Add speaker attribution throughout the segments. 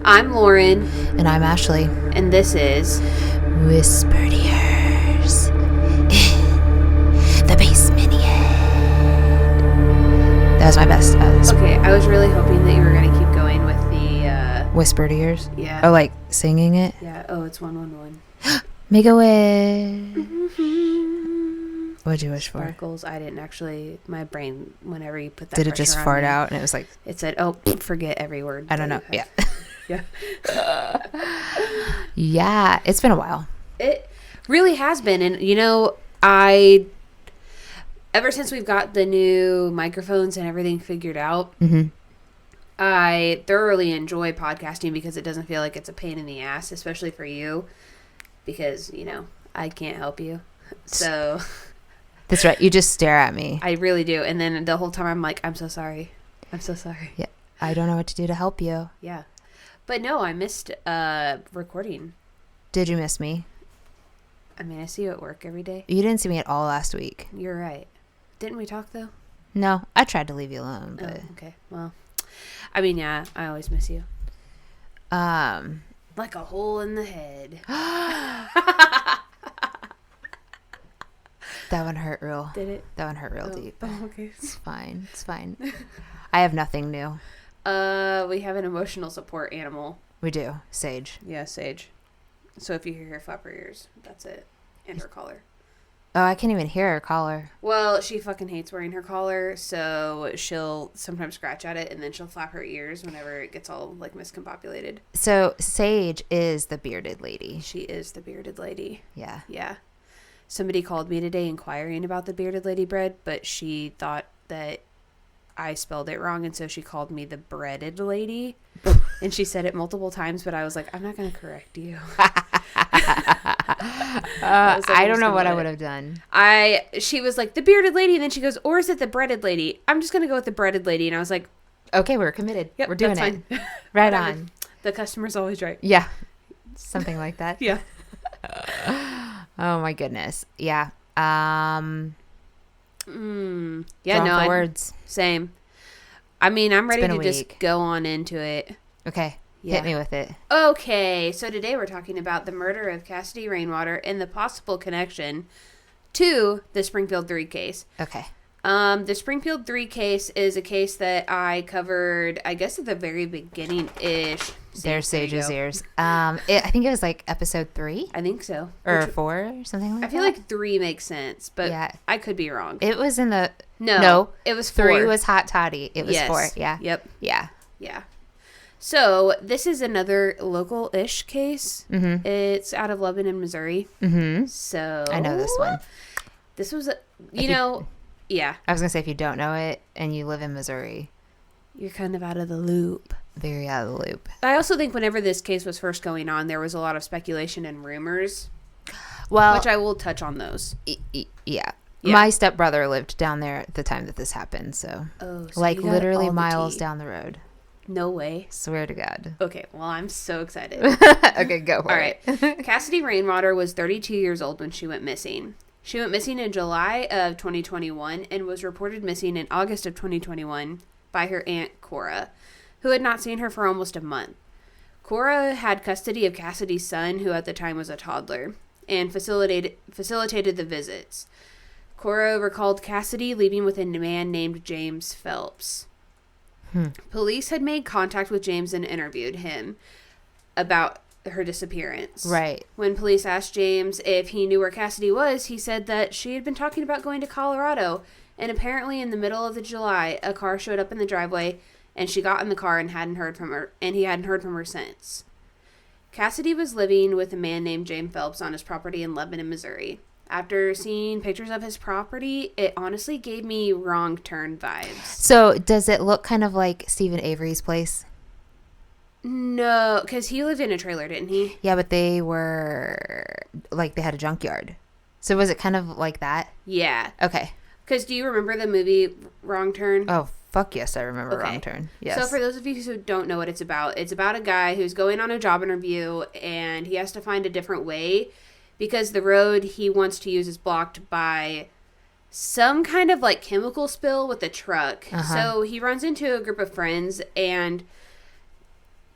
Speaker 1: I'm Lauren.
Speaker 2: And I'm Ashley.
Speaker 1: And this is
Speaker 2: Whispered Ears in the basement. That was my best.
Speaker 1: Okay, I was really hoping that you were going to keep going with the...
Speaker 2: Whispered Ears?
Speaker 1: Yeah.
Speaker 2: Oh, like singing it?
Speaker 1: Yeah. Oh, it's 111.
Speaker 2: Make a wish. What'd you wish for?
Speaker 1: Sparkles. I didn't actually... My brain, whenever you put that
Speaker 2: Did it just fart
Speaker 1: me,
Speaker 2: out and it was like...
Speaker 1: It said, oh, forget every word.
Speaker 2: I don't know. Yeah.
Speaker 1: Yeah.
Speaker 2: Yeah. It's been a while.
Speaker 1: It really has been. And, you know, ever since we've got the new microphones and everything figured out, I thoroughly enjoy podcasting because it doesn't feel like it's a pain in the ass, especially for you, because, you know, I can't help you. So...
Speaker 2: That's right. You just stare at me.
Speaker 1: I really do. And then the whole time I'm like, I'm so sorry. I'm so sorry.
Speaker 2: Yeah. I don't know what to do to help you.
Speaker 1: Yeah. But no, I missed recording.
Speaker 2: Did you miss me?
Speaker 1: I mean, I see you at work every day.
Speaker 2: You didn't see me at all last week.
Speaker 1: You're right. Didn't we talk, though?
Speaker 2: No. I tried to leave you alone, but...
Speaker 1: Oh, okay. Well, I mean, yeah, I always miss you. Like a hole in the head.
Speaker 2: That one hurt real.
Speaker 1: Did it?
Speaker 2: That one hurt real deep.
Speaker 1: Oh, okay.
Speaker 2: It's fine. It's fine. I have nothing new.
Speaker 1: We have an emotional support animal.
Speaker 2: We do. Sage.
Speaker 1: Yeah, Sage. So if you hear her flap her ears, that's it. And her collar.
Speaker 2: Oh, I can't even hear her collar.
Speaker 1: Well, she fucking hates wearing her collar, so she'll sometimes scratch at it, and then she'll flap her ears whenever it gets all, like, miscombobulated.
Speaker 2: So Sage is the bearded lady.
Speaker 1: She is the bearded lady.
Speaker 2: Yeah.
Speaker 1: Yeah. Somebody called me today inquiring about the bearded lady bread, but she thought that I spelled it wrong, and so she called me the breaded lady. And she said it multiple times, but I was like, I'm not going to correct you.
Speaker 2: I don't know what I would have done.
Speaker 1: She was like, the bearded lady, and then she goes, or is it the breaded lady? I'm just going to go with the breaded lady. And I was like,
Speaker 2: okay, we're committed.
Speaker 1: Yep,
Speaker 2: we're doing it.
Speaker 1: fine.
Speaker 2: Right on.
Speaker 1: The customer's always right.
Speaker 2: Yeah. Something like that.
Speaker 1: Yeah.
Speaker 2: Oh my goodness. Yeah.
Speaker 1: Yeah, no.
Speaker 2: Words.
Speaker 1: Same. I mean, I'm ready to just
Speaker 2: week.
Speaker 1: go on into it.
Speaker 2: Okay.
Speaker 1: Yeah.
Speaker 2: Hit me with it.
Speaker 1: Okay. So today we're talking about the murder of Cassidy Rainwater and the possible connection to the Springfield 3 case.
Speaker 2: Okay.
Speaker 1: The Springfield 3 case is a case that I covered, I guess, at the very beginning-ish.
Speaker 2: There's Sage's ears. I think it was like episode 3.
Speaker 1: I think so.
Speaker 2: Or 4 or something like that.
Speaker 1: I feel like 3 makes sense, but
Speaker 2: yeah.
Speaker 1: I could be wrong.
Speaker 2: It was in the...
Speaker 1: No, it was 4.
Speaker 2: 3 was Hot Toddy. It was 4. Yeah.
Speaker 1: Yep.
Speaker 2: Yeah.
Speaker 1: Yeah. So this is another local-ish case. Mm-hmm. It's out of Lebanon, Missouri.
Speaker 2: Mm-hmm.
Speaker 1: So...
Speaker 2: I know this one.
Speaker 1: This was, yeah.
Speaker 2: I was going to say, if you don't know it and you live in Missouri...
Speaker 1: You're kind of out of the loop.
Speaker 2: Very out of the loop.
Speaker 1: I also think whenever this case was first going on, there was a lot of speculation and rumors.
Speaker 2: Well,
Speaker 1: which I will touch on those.
Speaker 2: Yeah. My stepbrother lived down there at the time that this happened, so like literally miles down the road.
Speaker 1: No way.
Speaker 2: Swear to God.
Speaker 1: Okay, well, I'm so excited.
Speaker 2: Okay, go for it.
Speaker 1: All right. Cassidy Rainwater was 32 years old when she went missing. She went missing in July of 2021 and was reported missing in August of 2021 by her aunt, Cora, who had not seen her for almost a month. Cora had custody of Cassidy's son, who at the time was a toddler, and facilitated the visits. Cora recalled Cassidy leaving with a man named James Phelps. Police had made contact with James and interviewed him about her disappearance.
Speaker 2: Right.
Speaker 1: When police asked James if he knew where Cassidy was, he said that she had been talking about going to Colorado, and apparently in the middle of July, a car showed up in the driveway, and she got in the car and he hadn't heard from her since. Cassidy was living with a man named James Phelps on his property in Lebanon, Missouri. After seeing pictures of his property, it honestly gave me wrong turn vibes.
Speaker 2: So, does it look kind of like Stephen Avery's place?
Speaker 1: No, because he lived in a trailer, didn't he?
Speaker 2: Yeah, but they were, like, they had a junkyard. So, was it kind of like that?
Speaker 1: Yeah.
Speaker 2: Okay.
Speaker 1: Because do you remember the movie Wrong Turn?
Speaker 2: Oh, fuck yes, I remember Wrong Turn. Yes.
Speaker 1: So for those of you who don't know what it's about a guy who's going on a job interview, and he has to find a different way because the road he wants to use is blocked by some kind of like chemical spill with a truck. So he runs into a group of friends, and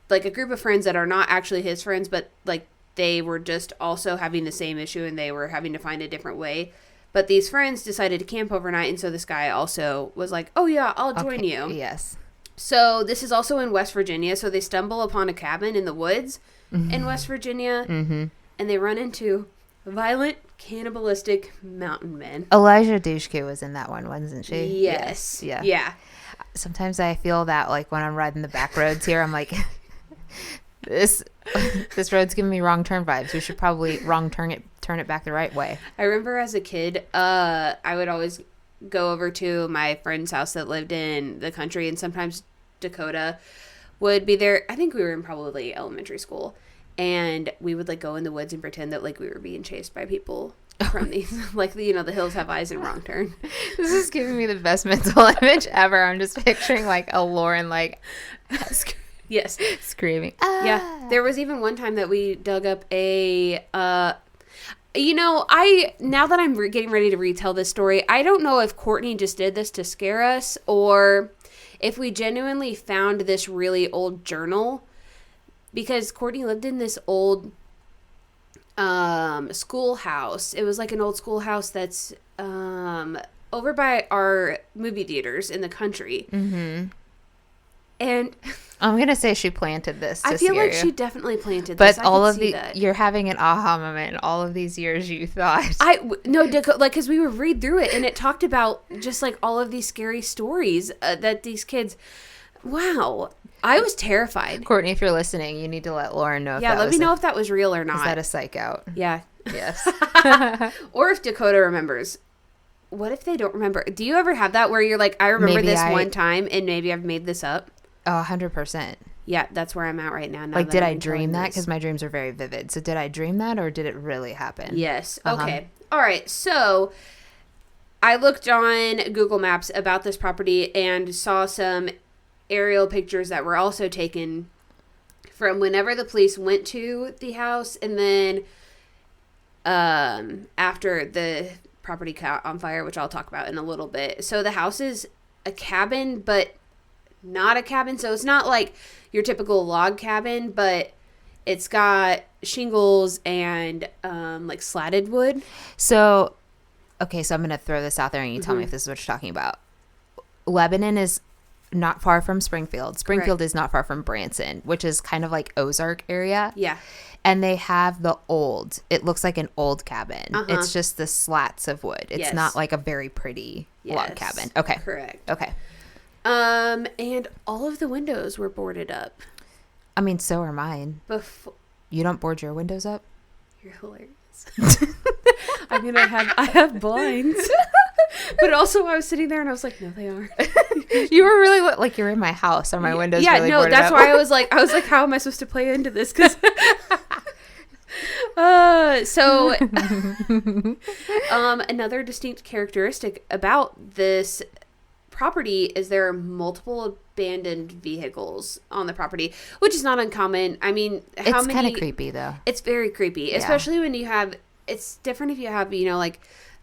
Speaker 1: like a group of friends that are not actually his friends, but like they were just also having the same issue and they were having to find a different way. But these friends decided to camp overnight, and so this guy also was like, oh yeah, I'll join you.
Speaker 2: Yes.
Speaker 1: So this is also in West Virginia, so they stumble upon a cabin in the woods in West Virginia, and they run into violent, cannibalistic mountain men.
Speaker 2: Elijah Dushku was in that one, wasn't she?
Speaker 1: Yes. Yeah.
Speaker 2: Sometimes I feel that, like, when I'm riding the back roads here, I'm like, this road's giving me wrong turn vibes. We should probably turn it back the right way.
Speaker 1: I remember as a kid, I would always go over to my friend's house that lived in the country, and sometimes Dakota would be there. I think we were in probably elementary school, and we would like go in the woods and pretend that like we were being chased by people from these, like, the hills have eyes and wrong turn.
Speaker 2: This is giving me the best mental image ever. I'm just picturing like a Lauren like
Speaker 1: yes,
Speaker 2: screaming.
Speaker 1: Yeah, there was even one time that we dug up a now that I'm getting ready to retell this story, I don't know if Courtney just did this to scare us or if we genuinely found this really old journal, because Courtney lived in this old schoolhouse. It was like an old schoolhouse that's over by our movie theaters in the country. And
Speaker 2: I'm gonna say she planted this.
Speaker 1: I feel like she definitely planted this.
Speaker 2: But all of you're having an aha moment. All of these years you thought.
Speaker 1: Because we would read through it and it talked about just like all of these scary stories that these kids. Wow, I was terrified.
Speaker 2: Courtney, if you're listening, you need to let Lauren know.
Speaker 1: Let me know if that was real or not.
Speaker 2: Is that a psych out?
Speaker 1: Yeah.
Speaker 2: Yes.
Speaker 1: Or if Dakota remembers. What if they don't remember? Do you ever have that where you're like, I remember this one time and maybe I've made this up?
Speaker 2: Oh, 100%.
Speaker 1: Yeah, that's where I'm at right now.
Speaker 2: Like, did I dream that? Because my dreams are very vivid. So did I dream that or did it really happen?
Speaker 1: Yes. Okay. All right. So I looked on Google Maps about this property and saw some aerial pictures that were also taken from whenever the police went to the house and then after the property caught on fire, which I'll talk about in a little bit. So the house is a cabin, but not a cabin. So it's not like your typical log cabin, but it's got shingles and like slatted wood.
Speaker 2: So, okay, so I'm going to throw this out there and you tell me if this is what you're talking about. Lebanon is not far from Springfield. Springfield is not far from Branson, which is kind of like Ozark area.
Speaker 1: Yeah.
Speaker 2: And they have it looks like an old cabin. It's just the slats of wood. It's not like a very pretty log cabin. Okay.
Speaker 1: Correct.
Speaker 2: Okay.
Speaker 1: And all of the windows were boarded up.
Speaker 2: I mean, so are mine. You don't board your windows up?
Speaker 1: You're hilarious. I mean, I have blinds. But also I was sitting there and I was like, no, they aren't.
Speaker 2: You were really like you're in my house. Are my windows really boarded
Speaker 1: that's
Speaker 2: up?
Speaker 1: Why I was like, how am I supposed to play into this? Because another distinct characteristic about this property is there are multiple abandoned vehicles on the property, which is not uncommon. I mean,
Speaker 2: it's kind of creepy though.
Speaker 1: It's very creepy, especially when you have. It's different if you have like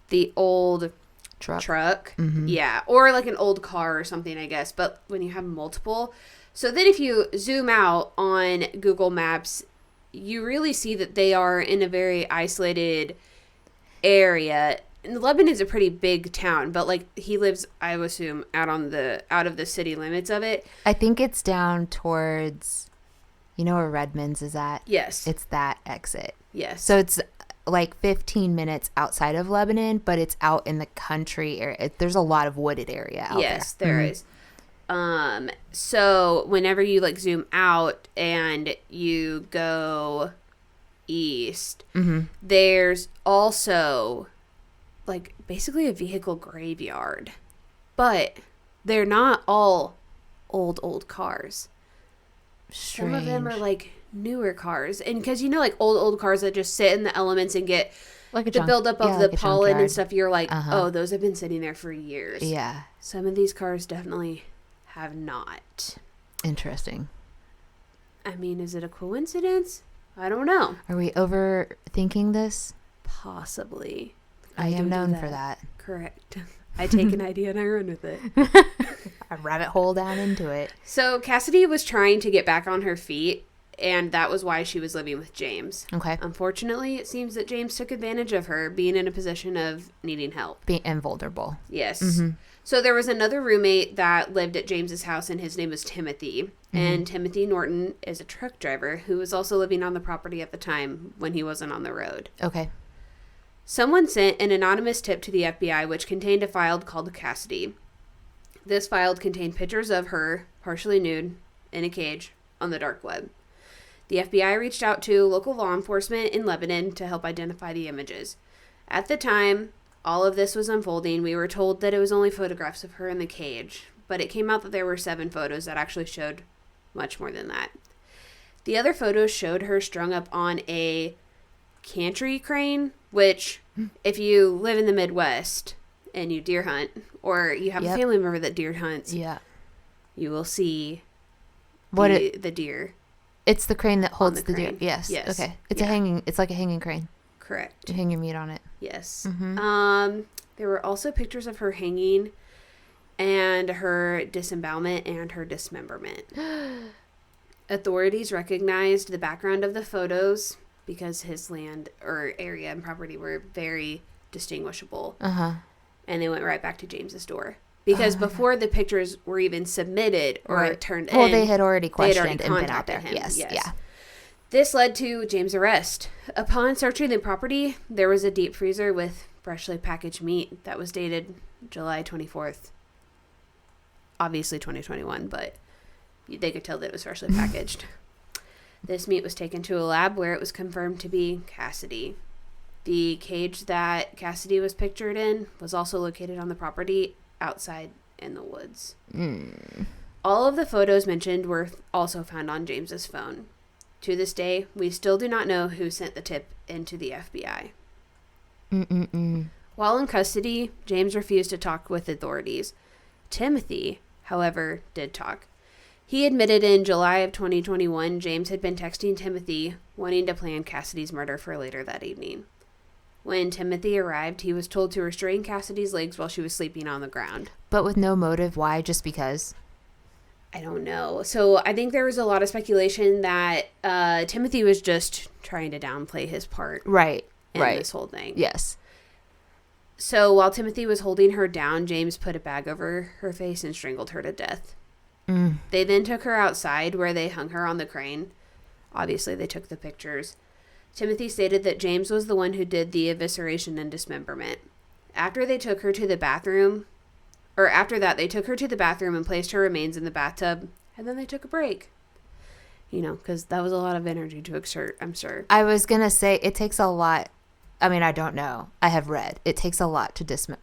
Speaker 1: the old truck, yeah, or like an old car or something, I guess. But when you have multiple, so then if you zoom out on Google Maps, you really see that they are in a very isolated area. And Lebanon is a pretty big town, but like he lives, I would assume, out of the city limits of it.
Speaker 2: I think it's down towards, where Redmond's is at?
Speaker 1: Yes.
Speaker 2: It's that exit.
Speaker 1: Yes.
Speaker 2: So it's like 15 minutes outside of Lebanon, but it's out in the country area. There's a lot of wooded area out there.
Speaker 1: Yes, there is. So whenever you like zoom out and you go east, there's also like basically a vehicle graveyard, but they're not all old cars.
Speaker 2: Strange.
Speaker 1: Some of them are like newer cars, and because like old cars that just sit in the elements and get like the buildup of the pollen and stuff, you're like, oh, those have been sitting there for years.
Speaker 2: Yeah.
Speaker 1: Some of these cars definitely have not.
Speaker 2: Interesting.
Speaker 1: I mean, is it a coincidence? I don't know.
Speaker 2: Are we overthinking this?
Speaker 1: Possibly.
Speaker 2: I am known for that.
Speaker 1: Correct. I take an idea and I run with it.
Speaker 2: I A rabbit hole down into it.
Speaker 1: So Cassidy was trying to get back on her feet, and that was why she was living with James.
Speaker 2: Okay.
Speaker 1: Unfortunately, it seems that James took advantage of her being in a position of needing help.
Speaker 2: Being invulnerable.
Speaker 1: Yes.
Speaker 2: Mm-hmm.
Speaker 1: So there was another roommate that lived at James's house, and his name was Timothy. Mm-hmm. And Timothy Norton is a truck driver who was also living on the property at the time when he wasn't on the road.
Speaker 2: Okay.
Speaker 1: Someone sent an anonymous tip to the FBI, which contained a file called Cassidy. This file contained pictures of her, partially nude, in a cage, on the dark web. The FBI reached out to local law enforcement in Lebanon to help identify the images. At the time all of this was unfolding, we were told that it was only photographs of her in the cage, but it came out that there were 7 photos that actually showed much more than that. The other photos showed her strung up on a gantry crane, which, if you live in the Midwest and you deer hunt, or you have a family member that deer hunts, you will see the deer.
Speaker 2: It's the crane that holds the deer.
Speaker 1: Yes.
Speaker 2: Okay. It's like a hanging crane.
Speaker 1: Correct.
Speaker 2: You hang your meat on it.
Speaker 1: Yes. Mm-hmm. There were also pictures of her hanging and her disembowelment and her dismemberment. Authorities recognized the background of the photos because his land or area and property were very distinguishable. And they went right back to James's door. Because before the pictures were even submitted or turned in.
Speaker 2: Well, they had already questioned and been out there.
Speaker 1: Him.
Speaker 2: Yes. Yeah.
Speaker 1: This led to James' arrest. Upon searching the property, there was a deep freezer with freshly packaged meat that was dated July 24th. Obviously 2021, but they could tell that it was freshly packaged. This meat was taken to a lab where it was confirmed to be Cassidy. The cage that Cassidy was pictured in was also located on the property outside in the woods. All of the photos mentioned were also found on James's phone. To this day, we still do not know who sent the tip into the FBI. While in custody, James refused to talk with authorities. Timothy, however, did talk. He admitted in July of 2021 James had been texting Timothy wanting to plan Cassidy's murder for later that evening. When Timothy arrived, he was told to restrain Cassidy's legs while she was sleeping on the ground.
Speaker 2: But with no motive. Why? Just because?
Speaker 1: I don't know. So I think there was a lot of speculation that Timothy was just trying to downplay his part in this whole thing.
Speaker 2: Yes.
Speaker 1: So while Timothy was holding her down, James put a bag over her face and strangled her to death. They then took her outside where they hung her on the crane. Obviously, they took the pictures. Timothy stated that James was the one who did the evisceration and dismemberment. After that, they took her to the bathroom and placed her remains in the bathtub, and then they took a break. You know, because that was a lot of energy to exert, I'm sure.
Speaker 2: I was going to say, it takes a lot. I mean, I don't know. I have read. It takes a lot to dismember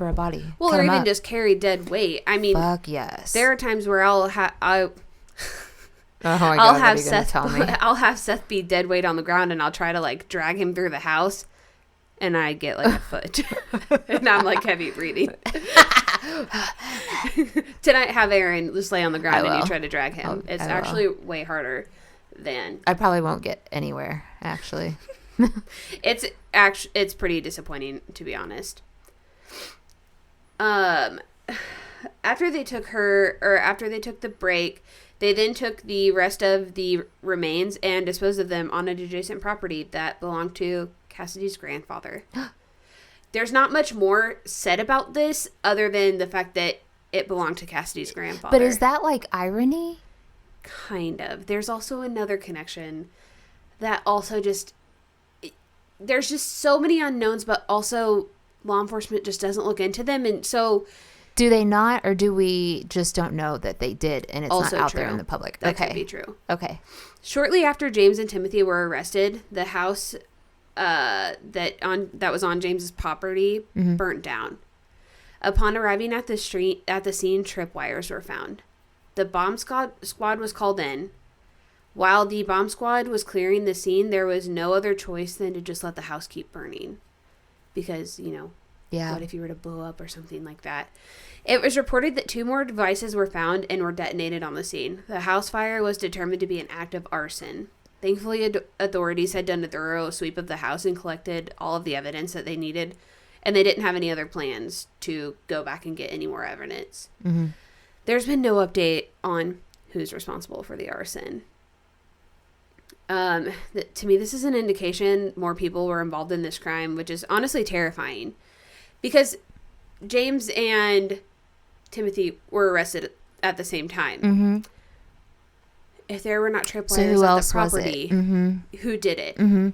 Speaker 2: a body.
Speaker 1: Well, or even just carry dead weight. I mean,
Speaker 2: fuck yes.
Speaker 1: There are times where I'll have Seth be dead weight on the ground, and I'll try to like drag him through the house, and I get like a foot, and I'm like heavy breathing. Tonight, have Aaron just lay on the ground and you try to drag him. It's actually way harder than.
Speaker 2: I probably won't get anywhere. Actually,
Speaker 1: it's pretty disappointing, to be honest. After they took the break, they then took the rest of the remains and disposed of them on an adjacent property that belonged to Cassidy's grandfather. There's not much more said about this other than the fact that it belonged to Cassidy's grandfather.
Speaker 2: But is that like irony?
Speaker 1: Kind of. There's also another connection that also there's just so many unknowns, but also law enforcement just doesn't look into them. And so...
Speaker 2: Do they not, or do we just don't know that they did and it's
Speaker 1: also
Speaker 2: not out
Speaker 1: true.
Speaker 2: there in the public?
Speaker 1: That could be true.
Speaker 2: Okay.
Speaker 1: Shortly after James and Timothy were arrested, the house that was on James's property burnt down. Upon arriving at the scene, tripwires were found. The bomb squad was called in. While the bomb squad was clearing the scene, there was no other choice than to just let the house keep burning. Because, what if you were to blow up or something like that? It was reported that 2 more devices were found and were detonated on the scene. The house fire was determined to be an act of arson. Thankfully, authorities had done a thorough sweep of the house and collected all of the evidence that they needed, and they didn't have any other plans to go back and get any more evidence.
Speaker 2: Mm-hmm.
Speaker 1: There's been no update on who's responsible for the arson. To me, this is an indication more people were involved in this crime, which is honestly terrifying. Because James and Timothy were arrested at the same time.
Speaker 2: Mm-hmm.
Speaker 1: If there were not tripwires
Speaker 2: who
Speaker 1: at
Speaker 2: else
Speaker 1: the property,
Speaker 2: Mm-hmm.
Speaker 1: who did it?
Speaker 2: Mm-hmm.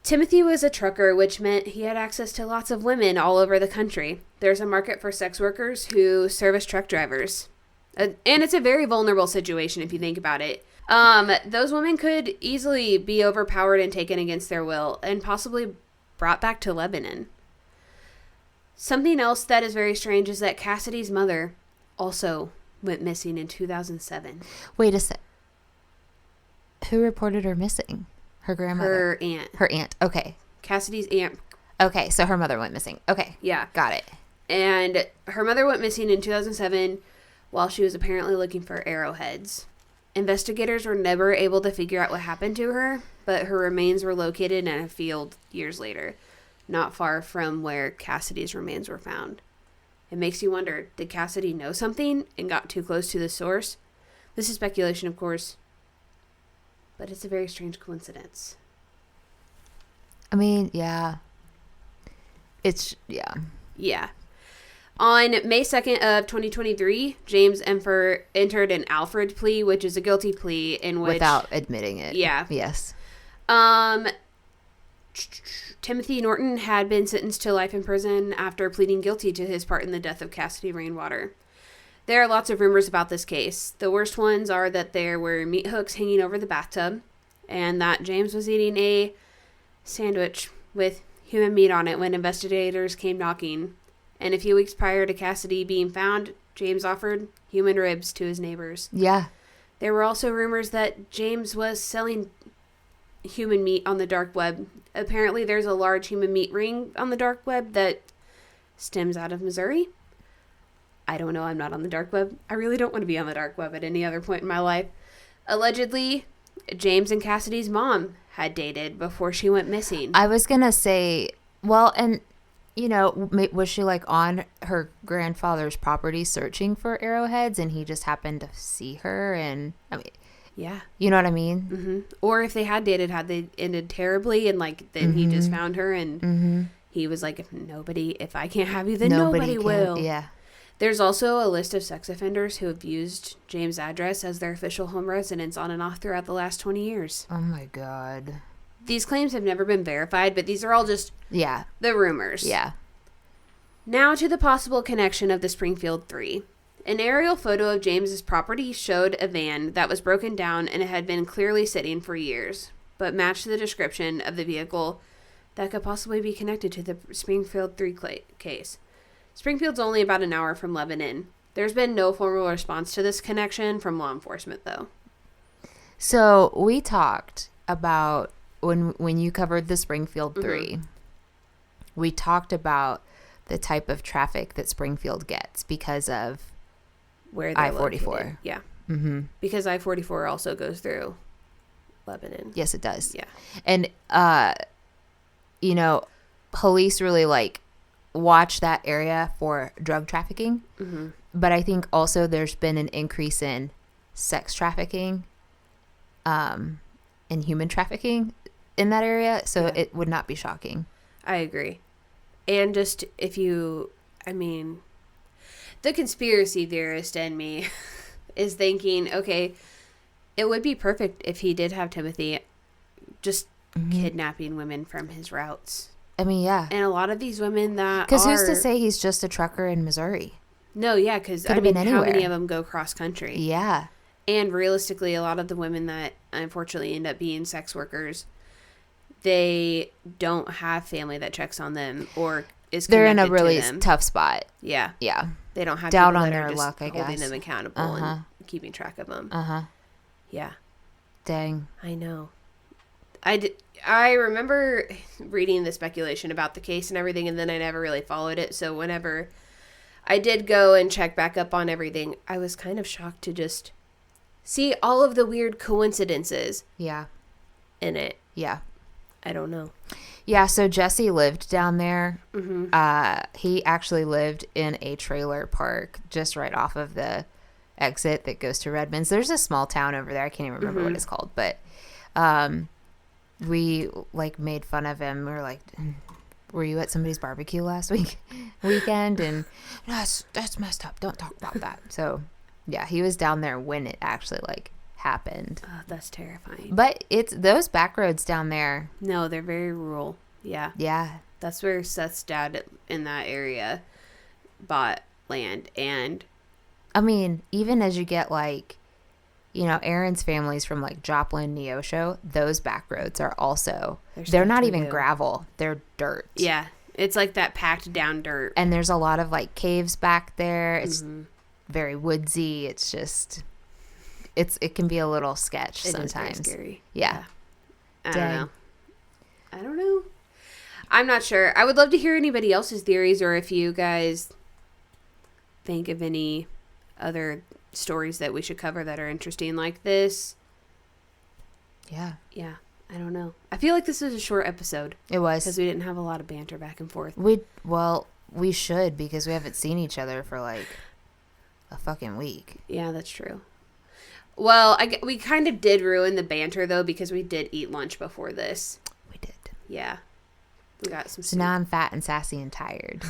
Speaker 1: Timothy was a trucker, which meant he had access to lots of women all over the country. There's a market for sex workers who serve as truck drivers. And it's a very vulnerable situation if you think about it. Those women could easily be overpowered and taken against their will and possibly brought back to Lebanon. Something else that is very strange is that Cassidy's mother also went missing in 2007.
Speaker 2: Wait a sec. Who reported her missing? Her grandmother?
Speaker 1: Her aunt.
Speaker 2: Her aunt. Okay.
Speaker 1: Cassidy's aunt.
Speaker 2: Okay, so her mother went missing. Okay.
Speaker 1: Yeah.
Speaker 2: Got it.
Speaker 1: And her mother went missing in 2007 while she was apparently looking for arrowheads. Investigators were never able to figure out what happened to her, but her remains were located in a field years later, not far from where Cassidy's remains were found. It makes you wonder, did Cassidy know something and got too close to the source? This is speculation, of course, but it's a very strange coincidence.
Speaker 2: I mean, yeah. Yeah.
Speaker 1: Yeah. On May 2nd of 2023, James entered an Alfred plea, which is a guilty plea in which...
Speaker 2: Without admitting it.
Speaker 1: Yeah.
Speaker 2: Yes.
Speaker 1: Timothy Norton had been sentenced to life in prison after pleading guilty to his part in the death of Cassidy Rainwater. There are lots of rumors about this case. The worst ones are that there were meat hooks hanging over the bathtub and that James was eating a sandwich with human meat on it when investigators came knocking. And a few weeks prior to Cassidy being found, James offered human ribs to his neighbors.
Speaker 2: Yeah.
Speaker 1: There were also rumors that James was selling human meat on the dark web. Apparently, there's a large human meat ring on the dark web that stems out of Missouri. I don't know. I'm not on the dark web. I really don't want to be on the dark web at any other point in my life. Allegedly, James and Cassidy's mom had dated before she went missing.
Speaker 2: I was going to say, well, and, you know, was she like on her grandfather's property searching for arrowheads and he just happened to see her? And, I mean,
Speaker 1: yeah.
Speaker 2: You know what I mean?
Speaker 1: Mm-hmm. Or if they had dated, had they ended terribly and like then he just found her and he was like, if I can't have you, then nobody will.
Speaker 2: Yeah.
Speaker 1: There's also a list of sex offenders who have used James' address as their official home residence on and off throughout the last 20 years.
Speaker 2: Oh my God.
Speaker 1: These claims have never been verified, but these are all just the rumors.
Speaker 2: Yeah.
Speaker 1: Now to the possible connection of the Springfield Three. An aerial photo of James's property showed a van that was broken down and it had been clearly sitting for years, but matched the description of the vehicle that could possibly be connected to the Springfield 3 case. Springfield's only about an hour from Lebanon. There's been no formal response to this connection from law enforcement, though.
Speaker 2: So we talked about when you covered the Springfield 3, we talked about the type of traffic that Springfield gets because of
Speaker 1: where they're
Speaker 2: I-44.
Speaker 1: Located. Yeah. Mm-hmm. Because I-44 also goes through Lebanon.
Speaker 2: Yes, it does.
Speaker 1: Yeah.
Speaker 2: And, you know, police really watch that area for drug trafficking. Mm-hmm. But I think also there's been an increase in sex trafficking and human trafficking in that area. So it would not be shocking.
Speaker 1: I agree. And just the conspiracy theorist in me is thinking, okay, it would be perfect if he did have Timothy just kidnapping women from his routes.
Speaker 2: I mean, yeah.
Speaker 1: And a lot of these women that
Speaker 2: because who's to say he's just a trucker in Missouri?
Speaker 1: No, yeah, because how many of them go cross country?
Speaker 2: Yeah.
Speaker 1: And realistically, a lot of the women that unfortunately end up being sex workers, they don't have family that checks on them or is connected to them.
Speaker 2: They're in a really tough spot.
Speaker 1: Yeah.
Speaker 2: Yeah.
Speaker 1: They don't have
Speaker 2: down
Speaker 1: people
Speaker 2: on
Speaker 1: that
Speaker 2: their
Speaker 1: are just
Speaker 2: luck, I guess.
Speaker 1: holding them accountable and keeping track of them. Yeah.
Speaker 2: Dang.
Speaker 1: I know. I remember reading the speculation about the case and everything, and then I never really followed it. So whenever I did go and check back up on everything, I was kind of shocked to just see all of the weird coincidences.
Speaker 2: Yeah.
Speaker 1: In it.
Speaker 2: Yeah.
Speaker 1: I don't know.
Speaker 2: Yeah, so Jesse lived down there.
Speaker 1: Mm-hmm.
Speaker 2: He actually lived in a trailer park just right off of the exit that goes to Redmond's. There's a small town over there. I can't even remember what it's called, but we like made fun of him. We were like, were you at somebody's barbecue last weekend? And that's messed up. Don't talk about that. So yeah, he was down there when it actually like happened.
Speaker 1: Oh, that's terrifying.
Speaker 2: But it's those back roads down there.
Speaker 1: No, they're very rural. Yeah.
Speaker 2: Yeah.
Speaker 1: That's where Seth's dad in that area bought land. And
Speaker 2: I mean, even as you get like, you know, Aaron's family's from like Joplin, Neosho, those back roads are also, they're not even gravel. They're dirt.
Speaker 1: Yeah. It's like that packed down dirt.
Speaker 2: And there's a lot of like caves back there. It's very woodsy. It's just, it can be a little sketch sometimes.
Speaker 1: It's very scary.
Speaker 2: Yeah.
Speaker 1: I don't know. I'm not sure. I would love to hear anybody else's theories, or if you guys think of any other stories that we should cover that are interesting like this.
Speaker 2: Yeah.
Speaker 1: I don't know. I feel like this was a short episode.
Speaker 2: It was.
Speaker 1: Because we didn't have a lot of banter back and forth.
Speaker 2: We should, because we haven't seen each other for like a fucking week.
Speaker 1: Yeah, that's true. Well, we kind of did ruin the banter, though, because we did eat lunch before this.
Speaker 2: We did.
Speaker 1: Yeah. We got some
Speaker 2: So now I'm fat and sassy and tired.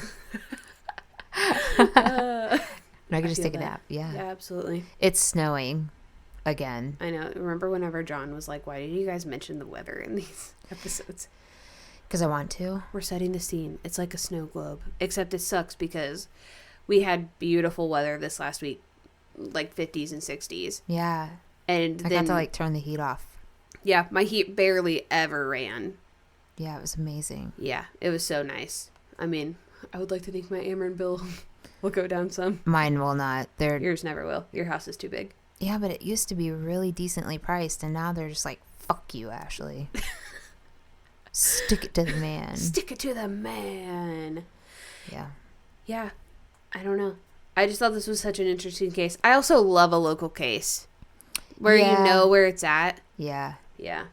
Speaker 2: And I can just take a nap. Yeah.
Speaker 1: Yeah, absolutely.
Speaker 2: It's snowing again.
Speaker 1: I know. Remember whenever John was like, why did you guys mention the weather in these episodes?
Speaker 2: Because I want to.
Speaker 1: We're setting the scene. It's like a snow globe. Except it sucks because we had beautiful weather this last week. Like 50s and 60s.
Speaker 2: Yeah.
Speaker 1: And
Speaker 2: I
Speaker 1: then,
Speaker 2: got to like turn the heat off.
Speaker 1: Yeah, my heat barely ever ran.
Speaker 2: Yeah, it was amazing.
Speaker 1: Yeah, it was so nice. I mean, I would like to think my Ameren bill will go down some.
Speaker 2: Mine will not.
Speaker 1: Yours never will. Your house is too big.
Speaker 2: Yeah, but it used to be really decently priced, and now they're just like, fuck you, Ashley. Stick it to the man.
Speaker 1: Stick it to the man.
Speaker 2: Yeah.
Speaker 1: Yeah. I don't know. I just thought this was such an interesting case. I also love a local case where you know where it's at.
Speaker 2: Yeah.
Speaker 1: Yeah.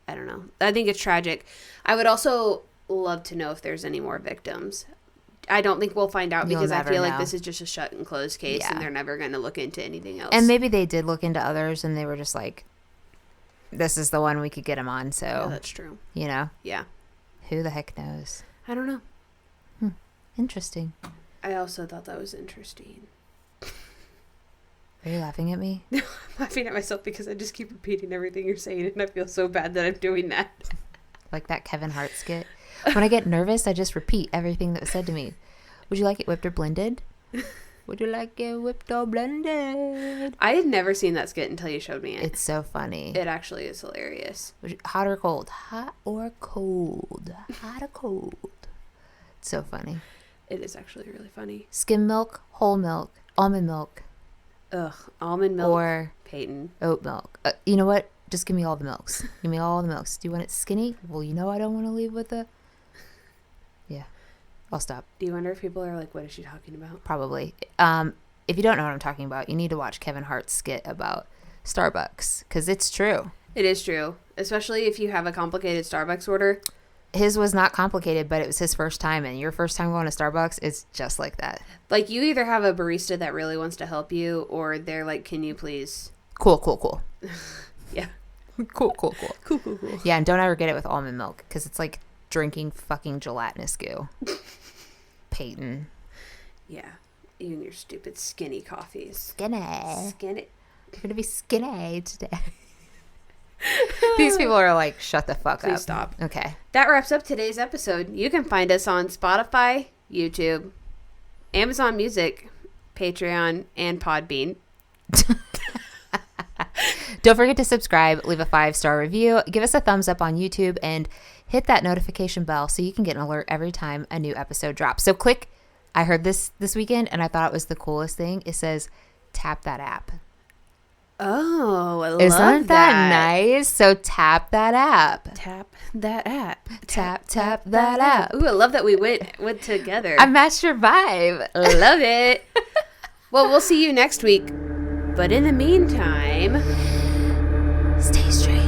Speaker 1: I don't know. I think it's tragic. I would also love to know if there's any more victims. I don't think we'll find out because I feel like this is just a shut and closed case and they're never going to look into anything else.
Speaker 2: And maybe they did look into others and they were just like, this is the one we could get him on. So
Speaker 1: yeah, that's true.
Speaker 2: You know?
Speaker 1: Yeah.
Speaker 2: Who the heck knows?
Speaker 1: I don't know.
Speaker 2: Interesting.
Speaker 1: I also thought that was interesting.
Speaker 2: Are you laughing at me?
Speaker 1: No, I'm laughing at myself because I just keep repeating everything you're saying and I feel so bad that I'm doing that.
Speaker 2: Like that Kevin Hart skit. When I get nervous, I just repeat everything that was said to me. Would you like it whipped or blended? Would you like it whipped or blended?
Speaker 1: I had never seen that skit until you showed me it.
Speaker 2: It's so funny.
Speaker 1: It actually is hilarious.
Speaker 2: Hot or cold? Hot or cold? Hot or cold? It's so funny.
Speaker 1: It is actually really funny.
Speaker 2: Skim milk, whole milk, almond milk.
Speaker 1: Ugh, almond milk.
Speaker 2: Or
Speaker 1: Peyton.
Speaker 2: Oat milk. You know what? Just give me all the milks. Give me all the milks. Do you want it skinny? Well, you know I don't want to leave with the... Yeah. I'll stop.
Speaker 1: Do you wonder if people are like, what is she talking about?
Speaker 2: Probably. If you don't know what I'm talking about, you need to watch Kevin Hart's skit about Starbucks, because it's true.
Speaker 1: It is true. Especially if you have a complicated Starbucks order.
Speaker 2: His was not complicated, but it was his first time, and your first time going to Starbucks is just like that.
Speaker 1: Like, you either have a barista that really wants to help you, or they're like, can you please...
Speaker 2: Cool.
Speaker 1: Yeah.
Speaker 2: Cool.
Speaker 1: Cool.
Speaker 2: Yeah, and don't ever get it with almond milk, because it's like drinking fucking gelatinous goo. Peyton.
Speaker 1: Yeah. You and your stupid skinny coffees.
Speaker 2: Skinny.
Speaker 1: You're
Speaker 2: going to be skinny today. These people are like, shut the fuck up.
Speaker 1: Please stop.
Speaker 2: Okay.
Speaker 1: That wraps up today's episode. You can find us on Spotify, YouTube, Amazon Music, Patreon, and Podbean.
Speaker 2: Don't forget to subscribe, leave a 5-star review, give us a thumbs up on YouTube, and hit that notification bell so you can get an alert every time a new episode drops. So click, I heard this weekend, and I thought it was the coolest thing. It says, tap that app.
Speaker 1: Oh, I love
Speaker 2: Isn't that nice? So tap that app.
Speaker 1: Tap that app.
Speaker 2: Tap that app.
Speaker 1: Ooh, I love that we went together.
Speaker 2: I matched your vibe.
Speaker 1: Love it. Well, we'll see you next week. But in the meantime,
Speaker 2: stay straight.